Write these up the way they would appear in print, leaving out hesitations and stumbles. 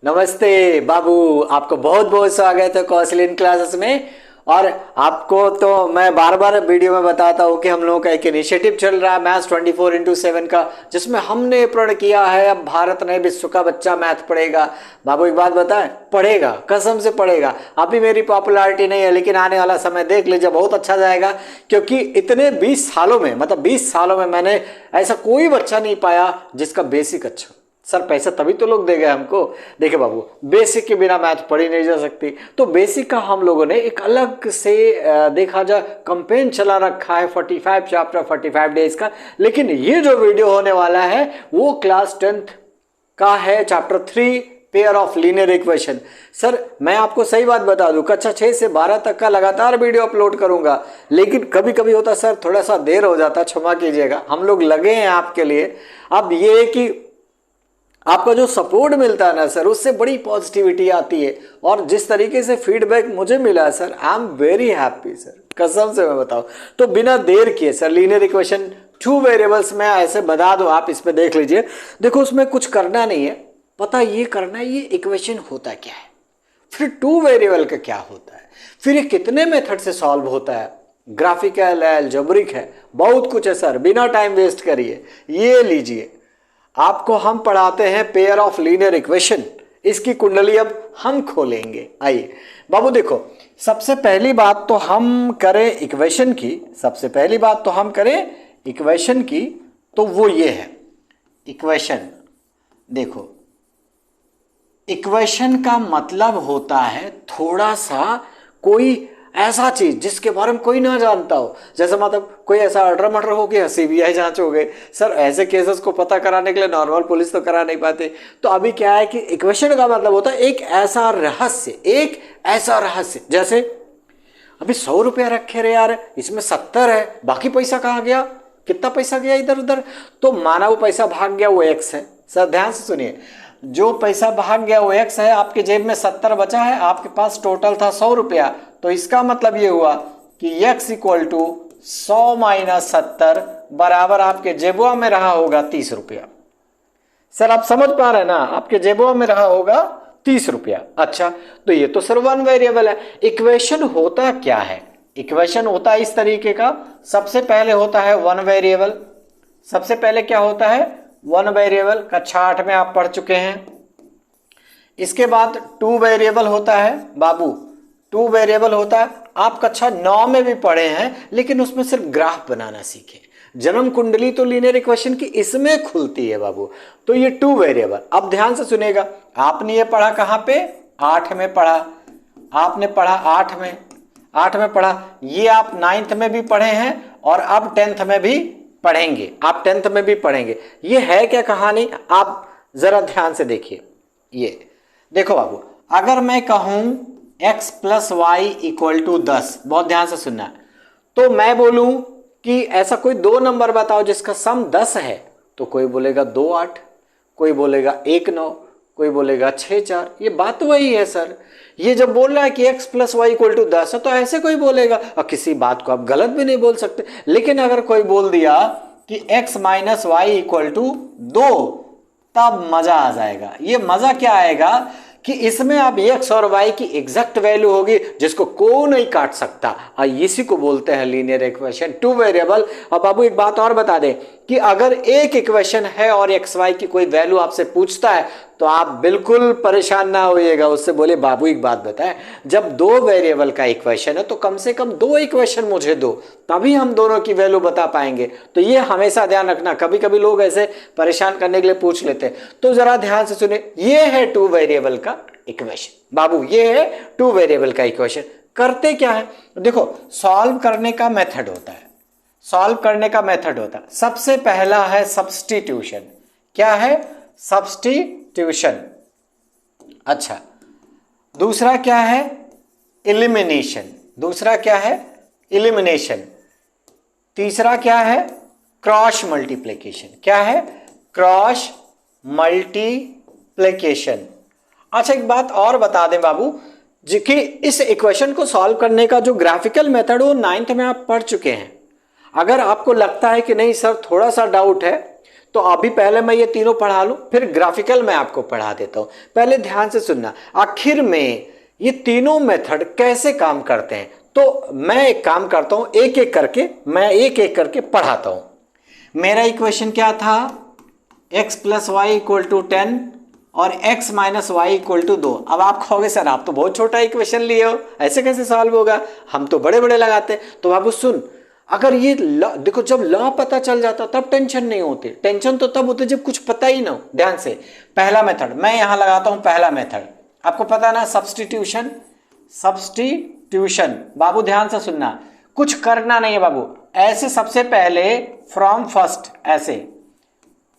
नमस्ते बाबू, आपको बहुत बहुत स्वागत है कौशलिन क्लासेस में। और आपको तो मैं बार बार वीडियो में बताता हूँ कि हम लोगों का एक इनिशिएटिव चल रहा है मैथ्स 24x7 का, जिसमें हमने प्रण किया है अब भारत नहीं विश्व का बच्चा मैथ पढ़ेगा। बाबू एक बात बताएं, पढ़ेगा, कसम से पढ़ेगा। अभी मेरी पॉपुलैरिटी नहीं है, लेकिन आने वाला समय देख लीजिए बहुत अच्छा जाएगा, क्योंकि इतने 20 सालों में, मतलब 20 सालों में मैंने ऐसा कोई बच्चा नहीं पाया जिसका बेसिक अच्छा। सर पैसा तभी तो लोग देंगे हमको। देखिए बाबू, बेसिक के बिना मैथ पढ़ी नहीं जा सकती, तो बेसिक का हम लोगों ने एक अलग से देखा जाए कैंपेन चला रखा है 45 चैप्टर 45 डेज का। लेकिन ये जो वीडियो होने वाला है वो क्लास 10th का है, chapter 3 pair of linear equation. Sir मैं आपको सही बात बता दूं, कक्षा 6 से 12 तक का लगातार वीडियो अपलोड करूंगा, लेकिन कभी कभी होता सर थोड़ा सा देर हो जाता, क्षमा कीजिएगा। हम लोग लगे हैं आपके लिए। अब ये कि आपका जो सपोर्ट मिलता है ना सर, उससे बड़ी पॉजिटिविटी आती है। और जिस तरीके से फीडबैक मुझे मिला है sir, I am very happy sir, कसम से मैं बताऊं। तो बिना देर किए सर, लीनियर इक्वेशन 2 वेरिएबल्स में ऐसे बता दो, आप इस पे देख लीजिए। देखो उसमें कुछ करना नहीं है, पता ये करना है ये इक्वेशन होता क्या है, फिर 2 वेरिएबल का क्या होता है, फिर ये कितने मेथड से सॉल्व होता है, ग्राफिकल है, अलजेब्रिक है, बहुत कुछ है सर। बिना टाइम वेस्ट करिए ये लीजिए, आपको हम पढ़ाते हैं पेयर ऑफ लीनियर इक्वेशन। इसकी कुंडली अब हम खोलेंगे। आइए बाबू देखो, सबसे पहली बात तो हम करें इक्वेशन की, सबसे पहली बात तो हम करें इक्वेशन की, तो वो ये है इक्वेशन। देखो इक्वेशन का मतलब होता है थोड़ा सा कोई ऐसा चीज जिसके बारे में कोई ना जानता हो। जैसे मतलब कोई ऐसा अडर मटर हो कि सीबीआई जांच हो गई सर, ऐसे केसेस को पता कराने के लिए नॉर्मल पुलिस तो करा नहीं पाते। तो अभी क्या है कि इक्वेशन का मतलब होता है एक ऐसा रहस्य, एक ऐसा रहस्य। जैसे अभी 100 रुपया रखे रहे यार, इसमें 70 है, बाकी पैसा कहाँ गया, कितना पैसा गया इधर उधर, तो माना वो पैसा भाग गया, वो एक्स है। सर ध्यान से सुनिए, जो पैसा भाग गया वो एक्स है, आपके जेब में 70 बचा है, आपके पास टोटल था 100 रुपया, तो इसका मतलब ये हुआ कि x इक्वल टू 100 माइनस 70 बराबर आपके जेबुआ में रहा होगा 30 रुपया। सर आप समझ पा रहे हैं ना, आपके जेबुआ में रहा होगा 30 रुपया। अच्छा, तो ये तो सर 1 वेरिएबल है। इक्वेशन होता क्या है, इक्वेशन होता है इस तरीके का। सबसे पहले होता है 1 वेरिएबल, सबसे पहले क्या होता है 1 वेरिएबल, कक्षा 8 में आप पढ़ चुके हैं। इसके बाद 2 वेरिएबल होता है बाबू, 2 वेरिएबल होता है, आप कक्षा 9 में भी पढ़े हैं, लेकिन उसमें सिर्फ ग्राफ बनाना सीखे। जन्म कुंडली तो लीनियर इक्वेशन की इसमें खुलती है बाबू। तो ये 2 वेरिएबल। अब ध्यान से सुनिएगा, आपने ये पढ़ा कहां पे, 8 में पढ़ा, आपने पढ़ा 8 में, 8 में पढ़ा, ये आप 9th में भी पढ़े हैं और अब 10th में भी पढ़ेंगे, आप 10th में भी पढ़ेंगे। ये है क्या कहानी, आप जरा ध्यान से देखिए। ये देखो बाबू, अगर मैं कहूं x plus y equal to 10, बहुत ध्यान से सुनना है, तो मैं बोलूं कि ऐसा कोई 2 नंबर बताओ जिसका सम 10 है, तो कोई बोलेगा 2 8, कोई बोलेगा 1 9, कोई बोलेगा 6 4। ये बात वही है सर। ये जब बोल रहा है कि x plus y equal to 10 है, तो ऐसे कोई बोलेगा, और किसी बात को आप गलत भी नहीं बोल सकते। लेकिन अगर कोई बोल दिया कि x minus y equal to 2, तब मजा आ जाएगा। ये मजा क्या आएगा कि इसमें अब x और y की एग्जैक्ट वैल्यू होगी जिसको कोई नहीं काट सकता, और इसी को बोलते हैं लीनियर इक्वेशन 2 वेरिएबल। और बाबू एक बात और बता दें कि अगर एक इक्वेशन है और x y की कोई वैल्यू आपसे पूछता है, तो आप बिल्कुल परेशान ना होइएगा, उससे बोले बाबू एक बात बताएं, जब 2 वेरिएबल का इक्वेशन है तो कम से कम 2 इक्वेशन मुझे दो, तभी हम दोनों की वैल्यू बता पाएंगे। तो ये हमेशा ध्यान रखना, कभी कभी लोग ऐसे परेशान करने के लिए पूछ लेते हैं। तो जरा ध्यान से सुनिए, ये है 2 वेरिएबल का इक्वेशन बाबू, ये है 2 वेरिएबल का इक्वेशन। करते क्या है, देखो सॉल्व करने का मेथड होता है, सॉल्व करने का मेथड होता है। सबसे पहला है सब्स्टिट्यूशन। क्या है, सब्स्टिट्यूशन। अच्छा, दूसरा क्या है, एलिमिनेशन। दूसरा क्या है, एलिमिनेशन। तीसरा क्या है, क्रॉस मल्टीप्लिकेशन। क्या है, क्रॉस मल्टीप्लिकेशन। अच्छा एक बात और बता दें बाबू, कि इस इक्वेशन को सॉल्व करने का जो ग्राफिकल मेथड वो 9th में आप पढ़ चुके हैं। अगर आपको लगता है कि नहीं सर थोड़ा सा डाउट है, तो तो अभी पहले मैं ये तीनों पढ़ा लूं, फिर ग्राफिकल मैं आपको पढ़ा देता हूं। पहले ध्यान से सुनना, आखिर में ये तीनों मेथड कैसे काम करते हैं। तो मैं एक काम करता हूं, एक एक करके पढ़ाता हूं। मेरा इक्वेशन क्या था, x plus y equal to 10 और x minus y equal to 2। अब आप कहोगे सर आप तो बहुत छोटा इक्वेशन लिए हो, ऐसे कैसे सॉल्व होगा, हम तो बड़े बड़े लगाते हैं। तो बाबू सुन, अगर ये देखो जब लॉ पता चल जाता तब टेंशन नहीं होती, टेंशन तो तब होती जब कुछ पता ही ना हो। ध्यान से, पहला मेथड मैं यहां लगाता हूं, पहला मेथड आपको पता ना, सब्स्टिट्यूशन। बाबू ध्यान से सुनना, कुछ करना नहीं है बाबू, ऐसे सबसे पहले फ्रॉम फर्स्ट, ऐसे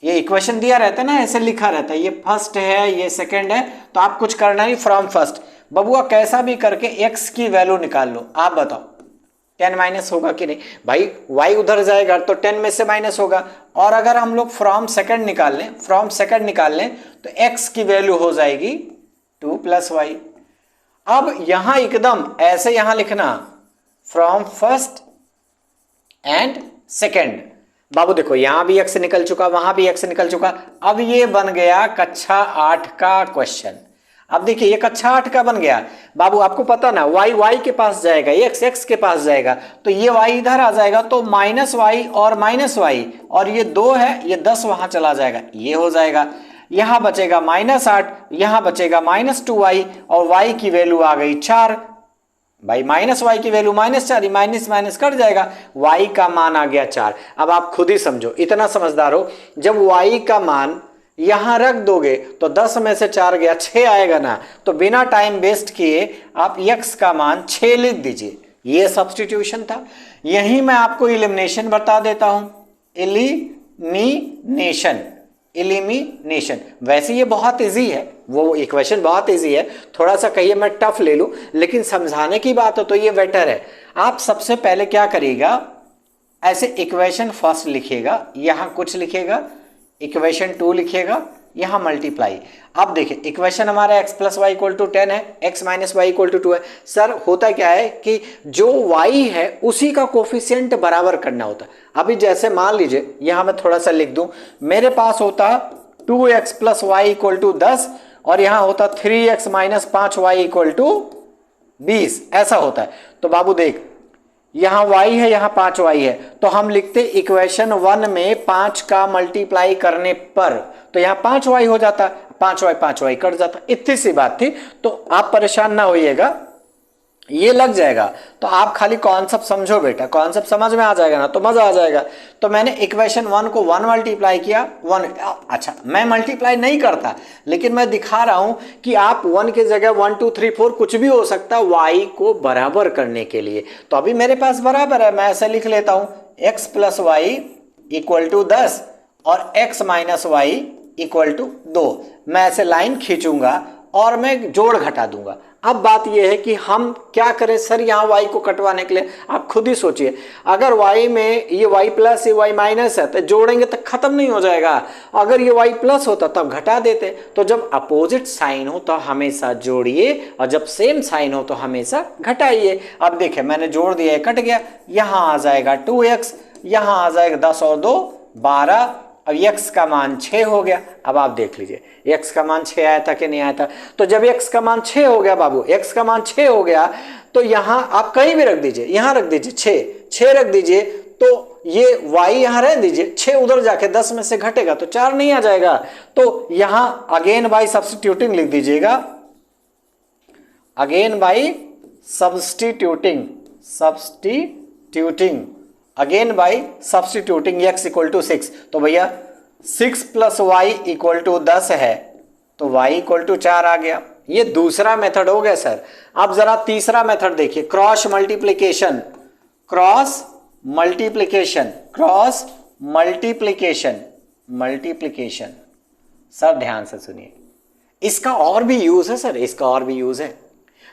ये इक्वेशन दिया रहता है ना, ऐसे लिखा रहता है, ये फर्स्ट है ये सेकंड है, तो आप कुछ करना नहीं, फ्रॉम फर्स्ट बबुआ कैसा भी करके x की वैल्यू निकाल लो। आप बताओ 10 माइनस होगा कि नहीं भाई, y उधर जाएगा तो 10 में से माइनस होगा। और अगर हम लोग फ्रॉम सेकंड निकाल लें तो x की वैल्यू हो जाएगी 2 प्लस वाई। अब यहां एकदम ऐसे यहां लिखना फ्रॉम फर्स्ट एंड सेकंड। बाबू देखो यहां भी x निकल चुका, वहां भी x निकल चुका। अब ये बन गया कक्षा 8 का क्वेश्चन। अब देखिए ये कक्षा 8 का बन गया बाबू, आपको पता ना y के पास जाएगा, x के पास जाएगा, तो ये y इधर आ जाएगा, तो माइनस वाई और माइनस वाई, और ये 2 है, ये 10 वहां चला जाएगा, ये हो जाएगा। यहां बचेगा -8, यहां बचेगा -2y, और y की वैल्यू आ गई 4। भाई माइनस वाई की वैल्यू -4, माइनस माइनस कट जाएगा, y का मान आ गया 4। अब आप खुद ही समझो, इतना समझदार हो, जब y का मान यहां रख दोगे तो 10 में से 4 गया 6 आएगा ना, तो बिना टाइम वेस्ट किए आप x का मान 6 लिख दीजिए। ये सब्स्टिट्यूशन था। यही मैं आपको इलिमिनेशन बता देता हूं, एलिमिनेशन। वैसे ये बहुत इजी है, वो इक्वेशन बहुत इजी है, थोड़ा सा कहिए मैं टफ ले लूं, लेकिन समझाने की बात हो तो ये बेटर है। आप सबसे पहले क्या करिएगा, ऐसे इक्वेशन फर्स्ट लिखिएगा, यहां कुछ लिखेगा, इक्वेशन 2 लिखिएगा, यहां मल्टीप्लाई। अब देखिए इक्वेशन हमारा x plus y equal to 10 है, x minus y equal to 2 है। सर होता क्या है कि जो y है उसी का कोफिशिएंट बराबर करना होता है। अभी जैसे मान लीजिए यहां मैं थोड़ा सा लिख दूं, मेरे पास होता 2x plus y equal to 10 और यहां होता 3x minus 5y equal to 20, ऐसा होता है। तो बाबू देख यहां y है, यहां 5y है, तो हम लिखते इक्वेशन 1 में 5 का मल्टीप्लाई करने पर, तो यहां 5y हो जाता, 5y कट जाता, इतनी सी बात थी। तो आप परेशान ना होइएगा, ये लग जाएगा। तो आप खाली कॉन्सेप्ट समझो बेटा, कॉन्सेप्ट समझ में आ जाएगा ना तो मजा आ जाएगा। तो मैंने इक्वेशन 1 को 1 मल्टीप्लाई किया, 1। अच्छा मैं मल्टीप्लाई नहीं करता, लेकिन मैं दिखा रहा हूं कि आप 1 की जगह 1 2 3 4 कुछ भी हो सकता है y को बराबर करने के लिए। तो अभी मेरे पास बराबर है, मैं ऐसे लिख लेता हूं x plus y equal to 10 और x minus y equal to 2। मैं ऐसे लाइन खींचूंगा और मैं जोड़ घटा दूंगा। अब बात यह है कि हम क्या करें सर, यहां y को कटवाने के लिए आप खुद ही सोचिए, अगर y में ये y प्लस ये y माइनस है तो जोड़ेंगे तो खत्म नहीं हो जाएगा, अगर ये y प्लस होता तब घटा देते। तो जब अपोजिट साइन हो तो हमेशा जोड़िए और जब सेम साइन हो तो हमेशा घटाइए। अब देखिए मैंने जोड़ दिया, कट गया, यहां आ जाएगा 2x, यहां आ जाएगा 10 और 2 12, अब x का मान 6 हो गया। अब आप देख लीजिए x का मान 6 आया था कि नहीं आया था। तो जब x का मान 6 हो गया बाबू, x का मान 6 हो गया, तो यहां आप कहीं भी रख दीजिए, यहां रख दीजिए 6 रख दीजिए, तो ये y यहां रह दीजिए, 6 उधर जाके 10 में से घटेगा तो 4 नहीं आ जाएगा। तो यहां अगेन बाई सब्स्टिट्यूटिंग लिख दीजिएगा, again by substituting again by substituting x equal to 6। तो भैया 6 प्लस वाई इक्वल टू 10 है, तो y इक्वल टू 4 आ गया। ये दूसरा मेथड हो गया सर। अब जरा तीसरा मेथड देखिए, क्रॉस मल्टीप्लिकेशन। सर ध्यान से सुनिए, इसका और भी यूज है सर, इसका और भी यूज है।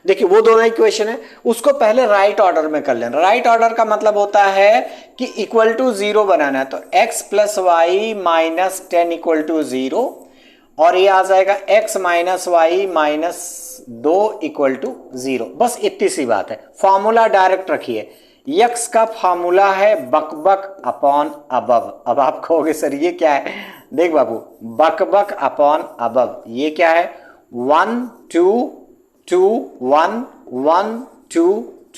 देखिए वो दोनों इक्वेशन है, उसको पहले राइट ऑर्डर में कर लेना। राइट ऑर्डर का मतलब होता है कि इक्वल टू 0 बनाना है, तो x plus y minus 10 equal to 0, और ये आ जाएगा x minus y minus 2 equal to 0। बस इतनी सी बात है, फॉर्मूला डायरेक्ट रखिए, यक्स का फॉर्मूला है बक बक अपॉन अबव। अब आप कहोगे सर ये क्या है? देख बाबू, बक बक अपॉन अबव ये क्या है? 1 2 2 1 1 2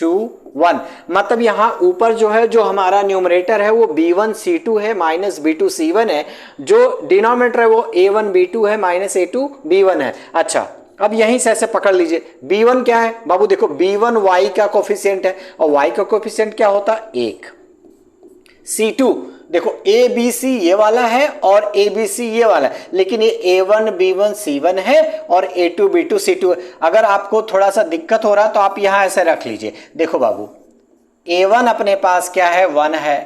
2 1। मतलब यहां ऊपर जो है, जो हमारा न्यूमरेटर है वो b1 c2 है माइनस b2 c1 है, जो डिनोमिनेटर है वो a1 b2 है माइनस a2 b1 है। अच्छा, अब यहीं से ऐसे पकड़ लीजिए, b1 क्या है बाबू? देखो b1 y का कोफिशिएंट है और y का कोफिशिएंट क्या होता है? 1। c2 देखो a b c ये वाला है और a b c ये वाला है, लेकिन ये a1 b1 c1 है और a2 b2 c2 है। अगर आपको थोड़ा सा दिक्कत हो रहा है तो आप यहां ऐसे रख लीजिए। देखो बाबू, a1 अपने पास क्या है? 1 है,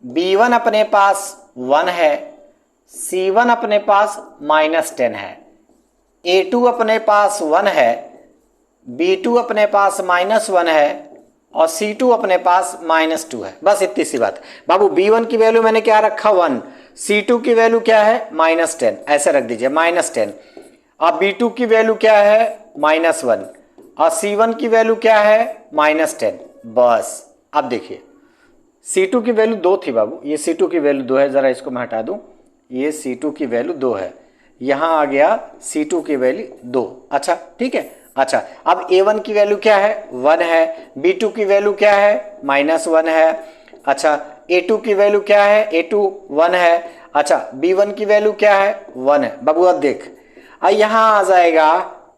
b1 अपने पास 1 है, c1 अपने पास -10 है, a2 अपने पास 1 है, b2 अपने पास -1 है और C2 अपने पास -2 है। बस इतनी सी बात है बाबू। B1 की वैल्यू मैंने क्या रखा? 1। C2 की वैल्यू क्या है? -10, ऐसे रख दीजिए -10। अब B2 की वैल्यू क्या है? -1 और C1 की वैल्यू क्या है? -10। बस अब देखिए, C2 की वैल्यू 2 थी बाबू, ये C2 की वैल्यू 2 है, जरा इसको मैं हटा दूं, ये C2 की वैल्यू 2 है, यहां आ गया C2 की वैल्यू 2। अच्छा ठीक है। अच्छा, अब a1 की वैल्यू क्या है? 1 है, b2 की वैल्यू क्या है? -1 है। अच्छा, a2 की वैल्यू क्या है? a2 1 है। अच्छा, b1 की वैल्यू क्या है? 1 है। बाबू अब देख, यहां आ जाएगा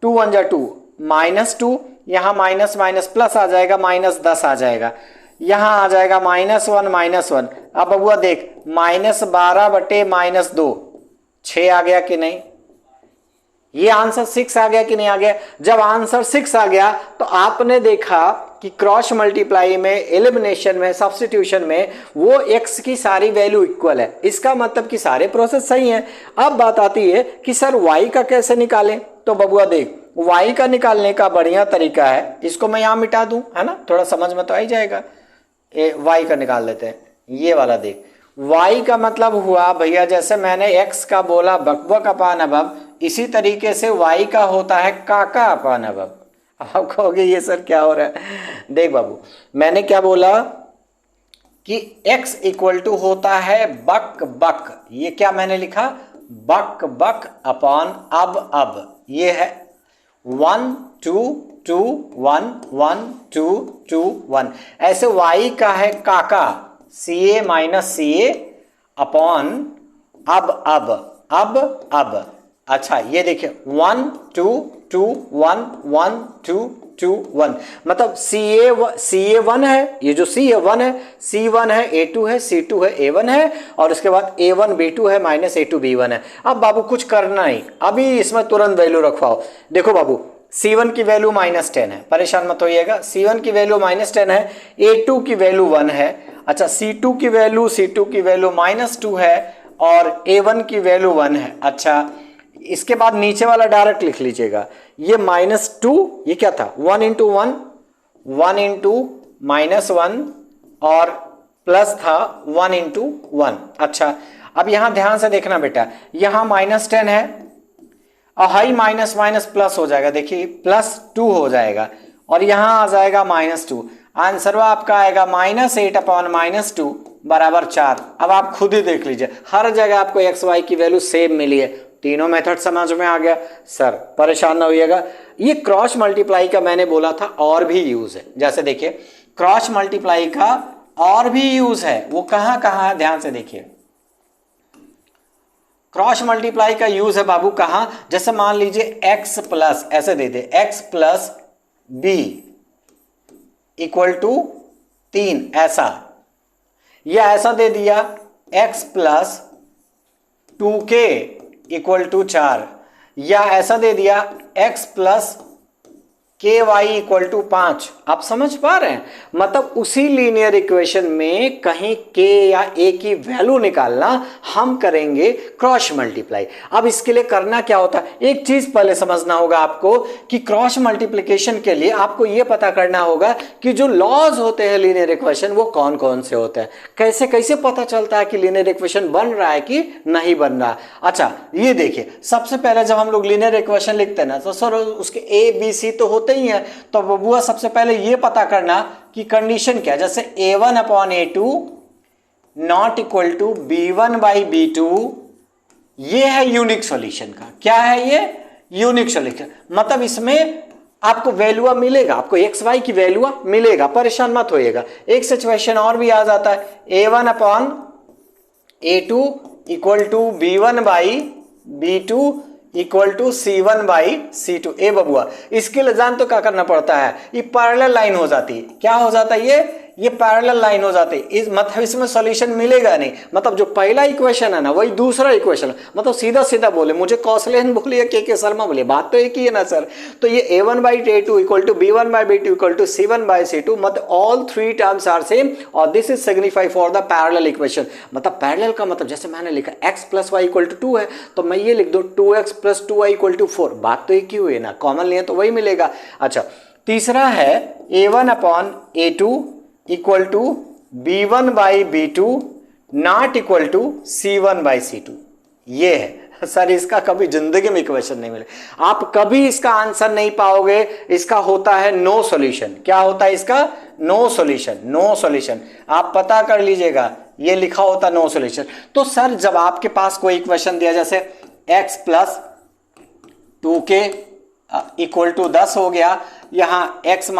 2 1 जा 2 -2, यहां माइनस माइनस प्लस आ जाएगा, -10 आ जाएगा, यहां आ जाएगा -1 -1। अब बाबू देख, -12 बटे -2 6 आ गया कि नहीं? ये आंसर 6 आ गया कि नहीं आ गया? जब आंसर 6 आ गया तो आपने देखा कि क्रॉस मल्टीप्लाई में, एलिमिनेशन में, सब्स्टिट्यूशन में वो x की सारी वैल्यू इक्वल है। इसका मतलब कि सारे प्रोसेस सही हैं। अब बात आती है कि सर y का कैसे निकालें? तो बबुआ देख, y का निकालने का बढ़िया तरीका है, इसको मैं यहां मिटा दूं, है ना, थोड़ा समझ में तो आ ही जाएगा। y का निकाल लेते हैं, ये वाला देख, y का मतलब हुआ भैया, जैसे मैंने x का बोला बकबक अपान अबब, इसी तरीके से y का होता है काका अपान अबब। आप कहोगे ये सर क्या हो रहा है? देख बाबू, मैंने क्या बोला कि x इक्वल टू होता है बक बक, ये क्या मैंने लिखा? बक बक अपॉन अब ये है 1 2 2 1 1 2 2 1। ऐसे y का है काका ca माइनस ca अपॉन अब। अच्छा ये देखिए 1 2 2 1 1 2 2 1, मतलब ca 1 है, ये जो c है 1 है, c1 है, a2 है, c2 है, a1 है और उसके बाद a1 b2 है माइनस a2 b1 है। अब बाबू कुछ करना नहीं, अभी इसमें तुरंत वैल्यू रखवाओ। देखो बाबू, c1 की वैल्यू -10 है, परेशान मत होइएगा, c1 की वैल्यू -10 है, a2 की वैल्यू 1 है। अच्छा, c2 की वैल्यू -2 है और a1 की वैल्यू 1 है। अच्छा, इसके बाद नीचे वाला डायरेक्ट लिख लीजिएगा, ये -2, ये क्या था? 1 इंटू 1 1 इंटू -1 और प्लस था 1 इंटू 1। अच्छा, अब यहां ध्यान से देखना बेटा, यहां -10 है और हाई माइनस माइनस प्लस हो जाएगा, देखिए +2 हो जाएगा और यहां आ जाएगा -2। आंसर आपका आएगा -8 अपॉन -2 बराबर 4। अब आप खुद ही देख लीजिए, हर जगह आपको एक्स वाई की वैल्यू सेम मिली है, तीनों मेथड समझ में आ गया। सर परेशान ना होइएगा, ये क्रॉस मल्टीप्लाई का मैंने बोला था और भी यूज है। जैसे देखिए, क्रॉस मल्टीप्लाई का और भी यूज है, वो कहां कहां है ध्यान से देखिए। क्रॉस मल्टीप्लाई का यूज है बाबू कहां? जैसे मान लीजिए x प्लस, ऐसे दे दे x plus b equal to 3, ऐसा, या ऐसा दे दिया x plus 2k equal to 4, या ऐसा दे दिया x प्लस के वाई इक्वल टू 5। आप समझ पा रहे हैं? मतलब उसी लीनियर इक्वेशन में कहीं k या a की वैल्यू निकालना हम करेंगे क्रॉस मल्टीप्लाई। अब इसके लिए करना क्या होता है, एक चीज पहले समझना होगा आपको कि क्रॉस मल्टीप्लिकेशन के लिए आपको यह पता करना होगा कि जो लॉज होते हैं लीनियर इक्वेशन वो कौन कौन से होते हैं। कैसे कैसे पता चलता है कि लीनियर इक्वेशन बन रहा है कि नहीं बन रहा? अच्छा ये देखिए, सबसे पहले जब हम लोग लीनियर इक्वेशन लिखते हैं ना, तो सर उसके a b c तो होते होते ही हैं। तो बबुआ सबसे पहले ये पता करना कि कंडीशन क्या है। जैसे a1/a2 not equal to b1/b2, ये है यूनिक सॉल्यूशन का। क्या है ये? Unique solution. मतलब इसमें आपको वैल्यू मिलेगा, आपको एक्स वाई की वैल्यू मिलेगा, परेशान मत होइएगा। एक सिचुएशन और भी आ जाता है, a1/a2 equal to b1/b2 equal to c1/c2। ए बबुआ इसके लिए जान तो क्या करना पड़ता है, ये पैरेलल लाइन हो जाती है। क्या हो जाता है? ये पैरेलल लाइन हो जाती है। इस मतलब इसमें सॉल्यूशन मिलेगा नहीं। मतलब जो पहला इक्वेशन है ना वही दूसरा इक्वेशन, मतलब सीधा सीधा बोले, मुझे कौशलेन बोलिए के शर्मा बोलिए, बात तो एक ही है ना सर। तो ये a1/a2 equal to b1/b2 equal to c1/c2, मतलब all three terms are same और this is signify for the parallel equation. मतलब पैरेलल का मतलब जैसे मैंने लिखा x + y = 2 है, तो मैं ये लिख दूं 2x + 2y = 4। बात तो एक ही हुई ना, कॉमन लिए तो वही मिलेगा। अच्छा, तीसरा है a1/a2 equal to b1/b2 not equal to c1/c2। ये है सर, इसका कभी जिंदगी में इक्वेशन नहीं मिले, आप कभी इसका आंसर नहीं पाओगे। इसका होता है नो सॉल्यूशन। क्या होता है इसका? No solution. नो सॉल्यूशन आप पता कर लीजिएगा, ये लिखा होता नो सॉल्यूशन। तो सर जब आपके पास कोई इक्वेशन दिया, जैसे x + 2k इक्वल टू 10 हो गया, यहां x -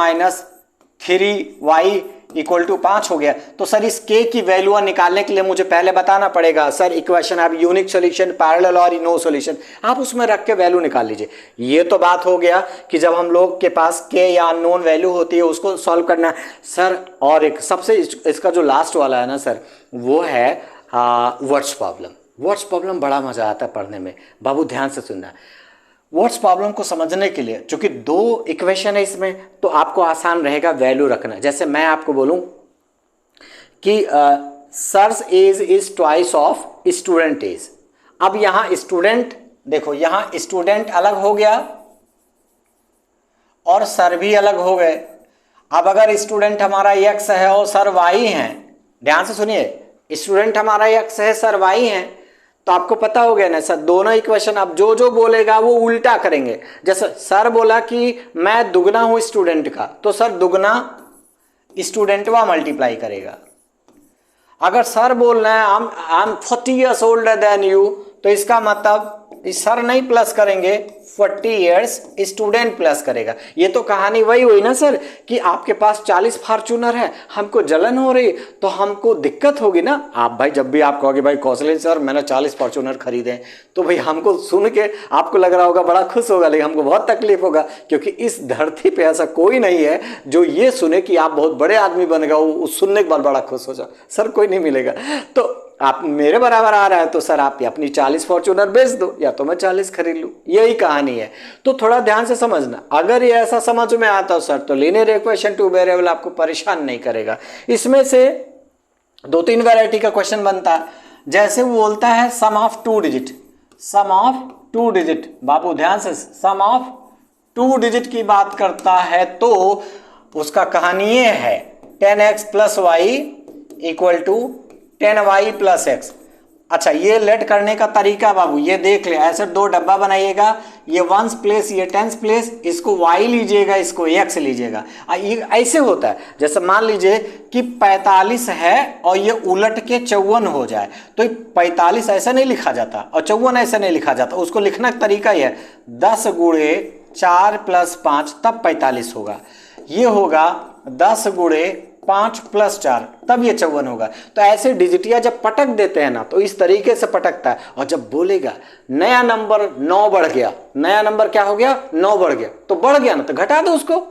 3y इक्वल टू 5 हो गया, तो सर इस k की वैल्यू निकालने के लिए मुझे पहले बताना पड़ेगा सर इक्वेशन आप यूनिक सॉल्यूशन, पैरेलल और नो सॉल्यूशन, आप उसमें रख के वैल्यू निकाल लीजिए। ये तो बात हो गया कि जब हम लोग के पास k या अननोन वैल्यू होती है उसको सॉल्व करना सर। और एक सबसे इसका जो लास्ट वाला है ना सर, वो है वर्ड्स प्रॉब्लम। वर्ड्स प्रॉब्लम बड़ा मजा आता है पढ़ने में, बाबू ध्यान से सुनना। वर्ड्स प्रॉब्लम को समझने के लिए, चूंकि दो इक्वेशन है इसमें, तो आपको आसान रहेगा वैल्यू रखना। जैसे मैं आपको बोलूं कि sir's age is twice of student age. अब यहां स्टूडेंट, देखो यहां स्टूडेंट अलग हो गया और सर भी अलग हो गए। अब अगर स्टूडेंट हमारा x है और सर y है, ध्यान से सुनिए, स्टूडेंट हमारा x है, सर y है, तो आपको पता हो गया ना सर, दोनों इक्वेशन आप जो जो बोलेगा वो उल्टा करेंगे। जैसे सर बोला कि मैं दुगना हूं स्टूडेंट का, तो सर दुगना स्टूडेंट वा मल्टीप्लाई करेगा। अगर सर बोल रहे हैं I am 40 years older than you, तो इसका मतलब सर नहीं प्लस करेंगे, 40 years स्टूडेंट प्लस करेगा। ये तो कहानी वही हुई ना सर कि आपके पास 40 फॉर्च्यूनर है, हमको जलन हो रही तो हमको दिक्कत होगी ना। आप भाई जब भी आप कहोगे भाई कौशलेन सर मैंने 40 फॉर्च्यूनर खरीदे, तो भाई हमको सुन के आपको लग रहा होगा बड़ा खुश होगा, लेकिन हमको बहुत तकलीफ होगा, क्योंकि इस धरती पे ऐसा कोई नहीं है जो ये सुने कि आप बहुत बड़े आदमी बन गए, सुनने के बाद बड़ा खुश हो जाओ। सर कोई नहीं मिलेगा। तो आप मेरे बराबर आ रहा है तो सर आप अपनी 40 फॉर्च्यूनर बेच दो या तो मैं 40 खरीद लूं, यही कहानी है। तो थोड़ा ध्यान से समझना, अगर ये ऐसा समझ में आता हो सर तो लीनियर इक्वेशन टू वेरिएबल आपको परेशान नहीं करेगा। इसमें से 2-3 वैरायटी का क्वेश्चन बनता है। जैसे वो बोलता है sum of 2 digit, sum of 2 digit, बाबू ध्यान से, सम ऑफ 2 डिजिट की बात करता है तो उसका कहानी ये है 10x + y = 10y + x। अच्छा, ये लेट करने का तरीका बाबू ये देख ले, ऐसे 2 डब्बा बनाइएगा, ये 1s प्लेस ये 10s प्लेस, इसको y लीजिएगा, इसको x लीजिएगा। ये ऐसे होता है, जैसे मान लीजिए कि 45 है और ये उलट के 54 हो जाए, तो 45 ऐसा नहीं लिखा जाता और 54 ऐसा नहीं लिखा जाता। उसको लिखने का तरीका ये है 10 × 4 + 5 तब 45 होगा, ये होगा 10 × 5 + 4 तब ये 54 होगा। तो ऐसे डिजिटिया जब पटक देते हैं ना तो इस तरीके से पटकता है। और जब बोलेगा नया नंबर 9 बढ़ गया, नया नंबर क्या हो गया 9 बढ़ गया, तो बढ़ गया ना तो घटा दो उसको,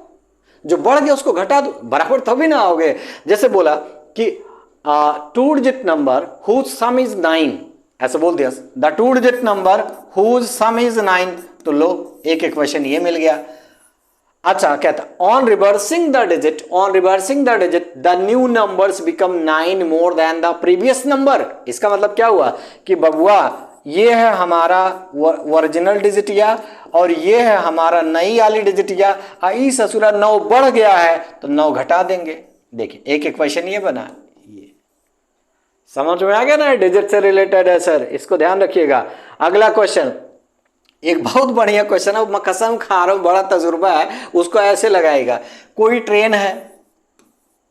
जो बढ़ गया उसको घटा दो, बराबर तभी ना आओगे। जैसे बोला कि 2 digit number whose sum is 9, ऐसे बोल दिया the 2 digit number whose sum is 9, तो लो एक इक्वेशन ये मिल गया। अच्छा कहता on reversing the digit, on reversing the digit the new numbers become 9 more than the previous number. इसका मतलब क्या हुआ कि बबुआ ये है हमारा ओरिजिनल डिजिटिया और ये है हमारा नई वाली डिजिटिया, आई ससुरा 9 बढ़ गया है तो 9 घटा देंगे। देखिए एक इक्वेशन ये बना, ये समझ में आ गया ना, डिजिट से रिलेटेड है सर, इसको ध्यान रखिएगा। अगला क्वेश्चन एक बहुत बढ़िया क्वेश्चन है, मैं कसम खा रहा हूं, बड़ा तजुर्बा है, उसको ऐसे लगाएगा। कोई ट्रेन है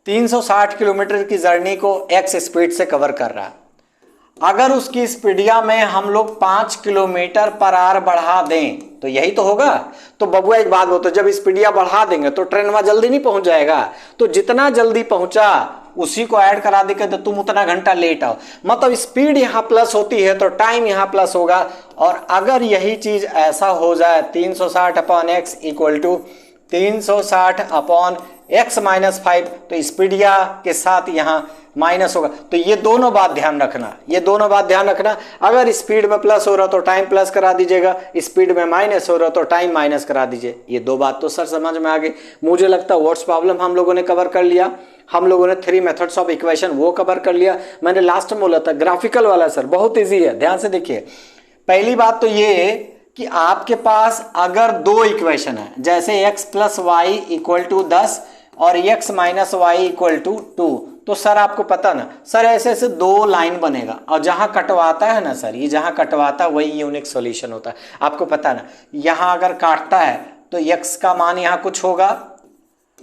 360 किलोमीटर की जर्नी को x स्पीड से कवर कर रहा है, अगर उसकी स्पीडिया में हम लोग 5 किलोमीटर पर आवर बढ़ा दें तो यही तो होगा। तो बबुआ एक बात बोलते, जब स्पीडिया बढ़ा देंगे तो ट्रेन वहां जल्दी नहीं पहुंच जाएगा, तो जितना जल्दी पहुंचा उसी को ऐड करा देंगे तो तुम उतना घंटा लेट आओ। मतलब स्पीड यहां प्लस होती है तो टाइम यहां प्लस होगा। और अगर यही चीज ऐसा हो जाए 360 upon x equal to 360 upon x minus 5, तो स्पीडिया के साथ यहां माइनस होगा। तो ये दोनों बात ध्यान रखना, ये दोनों बात ध्यान रखना। अगर स्पीड में प्लस हो रहा तो टाइम प्लस करा दीजिएगा, स्पीड में माइनस हो रहा तो टाइम माइनस करा दीजिए। ये दो बात तो सर समझ में आ गई। मुझे लगता है व्हाट्स प्रॉब्लम हम लोगों ने कवर कर लिया, हम लोगों ने 3 मेथड्स ऑफ इक्वेशन वो कवर कर लिया। मैंने लास्ट में बोला था ग्राफिकल वाला सर बहुत ईजी है, ध्यान से देखिए। पहली बात तो ये कि आपके पास अगर 2 इक्वेशन है, जैसे x plus y equal to 10 और x minus y equal to 2, तो सर आपको पता ना सर ऐसे ऐसे 2 लाइन बनेगा, और जहां कटवाता है ना सर, ये जहां कटवाता है वही यूनिक सॉल्यूशन होता है। आपको पता ना, यहां अगर काटता है तो x का मान यहां कुछ होगा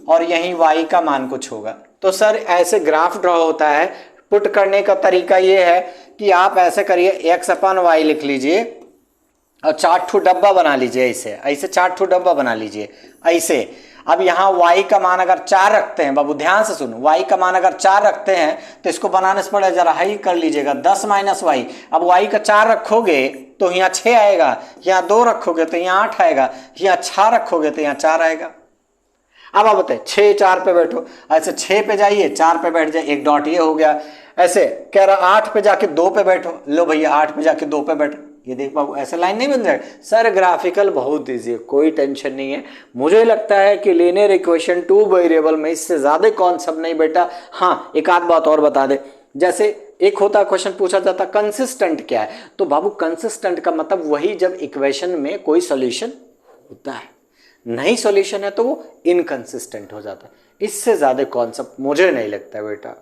और यहीं y का मान कुछ होगा। तो सर ऐसे ग्राफ ड्रॉ होता है। पुट करने का तरीका ये है कि आप ऐसे करिए, x अपन y लिख लीजिए और 4 ठो डब्बा बना लीजिए, ऐसे ऐसे 4 ठो डब्बा बना लीजिए ऐसे। अब यहाँ y का मान अगर 4 रखते हैं, बाबू ध्यान से सुनो, y का मान अगर 4 रखते हैं तो इसको बनाने से पहले जरा हाई कर लीजिएगा, 10 माइनस वाई। अब y का 4 रखोगे तो यहाँ 6 आएगा, यहाँ 2 रखोगे तो यहाँ 8 आएगा, यहाँ 6 रखोगे तो यहाँ 4 आएगा। अब आप बताए 6 4 पे बैठो, ऐसे 6 पे जाइए 4 पे बैठ जाए, एक डॉट ये हो गया। ऐसे कह रहा 8 पे जाके 2 पे बैठो, लो भैया 8 पे जाके 2 पे बैठो, ये देख पाओ ऐसे लाइन नहीं बन जाएगा। सर ग्राफिकल बहुत ईजी है, कोई टेंशन नहीं है। मुझे लगता है कि लीनियर इक्वेशन 2 वेरिएबल में इससे ज्यादा कॉन्सेप्ट नहीं बेटा। हाँ एक आध बात और बता दे, जैसे एक होता क्वेश्चन पूछा जाता कंसिस्टेंट क्या है, तो बाबू कंसिस्टेंट का मतलब वही जब इक्वेशन में कोई सोल्यूशन होता है, नहीं सॉल्यूशन है तो वो इनकंसिस्टेंट हो जाता है। इससे ज्यादा कॉन्सेप्ट मुझे नहीं लगता बेटा।